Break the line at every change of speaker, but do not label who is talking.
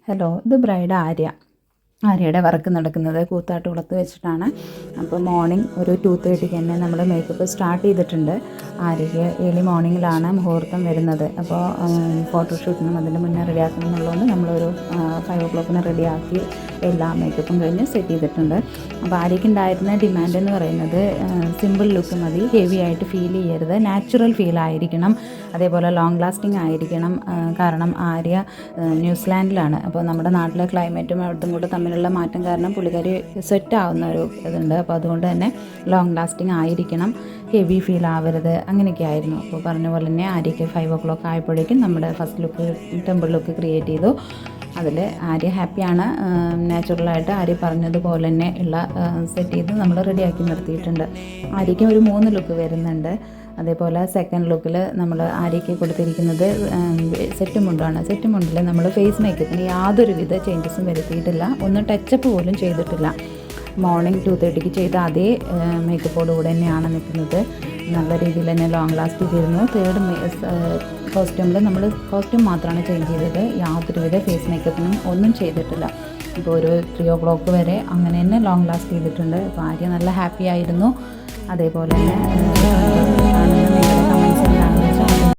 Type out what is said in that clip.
Hello, ഇത് bride ആര്യയുടെ work നടക്കുന്നത് കൂത്താട്ടുകുളത്ത് വെച്ചിട്ടാണ്. അപ്പോൾ മോർണിംഗ് ഒരു 2:30 തന്നെ നമ്മൾ മേക്കപ്പ് സ്റ്റാർട്ട് ചെയ്തിട്ടുണ്ട്. ആര്യയ്ക്ക് ഏർലി മോർണിംഗിലാണ് മുഹൂർത്തം വരുന്നത്. അപ്പോൾ ഫോട്ടോഷൂട്ടിനും അതിന് മുന്നേ റെഡിയാക്കണം എന്നുള്ളതുകൊണ്ട് നമ്മളൊരു 5 o'clock റെഡിയാക്കി എല്ലാ മേക്കപ്പും കഴിഞ്ഞ് സെറ്റ് ചെയ്തിട്ടുണ്ട്. അപ്പോൾ ആര്യയ്ക്ക് ഉണ്ടായിരുന്ന ഡിമാൻഡ് എന്ന് പറയുന്നത് സിമ്പിൾ ലുക്ക് മതി, ഹെവി ആയിട്ട് ഫീൽ ചെയ്യരുത്, നാച്ചുറൽ ഫീൽ ആയിരിക്കണം, അതേപോലെ ലോങ് ലാസ്റ്റിംഗ് ആയിരിക്കണം. കാരണം ആര്യ ന്യൂസിലാൻഡിലാണ്. അപ്പോൾ നമ്മുടെ നാട്ടിലെ ക്ലൈമറ്റും അവിടുത്തെ കൂടെ തമ്മിലുള്ള മാറ്റം കാരണം പുള്ളിക്കാരി സെറ്റ് ആവുന്ന ഒരു ഇതുണ്ട്. അപ്പോൾ അതുകൊണ്ട് തന്നെ ലോങ് ലാസ്റ്റിംഗ് ആയിരിക്കണം, ഹെവി ഫീൽ ആവരുത്, അങ്ങനെയൊക്കെ ആയിരുന്നു. അപ്പോൾ പറഞ്ഞ പോലെ തന്നെ ആര്യയ്ക്ക് 5 o'clock ആയപ്പോഴേക്കും നമ്മുടെ first look temple look create ചെയ്തു. അതിൽ ആര്യ ഹാപ്പിയാണ്. നാച്ചുറലായിട്ട് ആര്യ പറഞ്ഞതുപോലെ തന്നെ ഉള്ള സെറ്റ് ചെയ്ത് നമ്മൾ റെഡിയാക്കി നിർത്തിയിട്ടുണ്ട്. ആര്യയ്ക്കും ഒരു 3 ലുക്ക് വരുന്നുണ്ട്. അതേപോലെ സെക്കൻഡ് ലുക്കിൽ നമ്മൾ ആര്യയ്ക്ക് കൊടുത്തിരിക്കുന്നത് സെറ്റ് മുണ്ടാണ്. സെറ്റ് മുണ്ടിൽ നമ്മൾ ഫേസ് മേക്കപ്പിന് യാതൊരുവിധ ചേഞ്ചസും വരുത്തിയിട്ടില്ല, ഒന്നും ടച്ചപ്പ് പോലും ചെയ്തിട്ടില്ല. മോർണിംഗ് 2:30 ചെയ്ത അതേ മേക്കപ്പോടുകൂടെ തന്നെയാണ് നിൽക്കുന്നത്. നല്ല രീതിയിൽ തന്നെ ലോങ് ലാസ്റ്റ് ചെയ്തിരുന്നു. തേർഡ് കോസ്റ്റ്യൂമിൽ നമ്മൾ കോസ്റ്റ്യൂം മാത്രമാണ് ചേഞ്ച് ചെയ്തത്, യാതൊരുവിധ ഫേസ് മേക്കപ്പിനും ഒന്നും ചെയ്തിട്ടില്ല. ഇപ്പോൾ ഒരു 3 o'clock വരെ അങ്ങനെ തന്നെ ലോങ് ലാസ്റ്റ് ചെയ്തിട്ടുണ്ട്. അപ്പോൾ ആര്യ നല്ല ഹാപ്പി ആയിരുന്നു. അതേപോലെ തന്നെ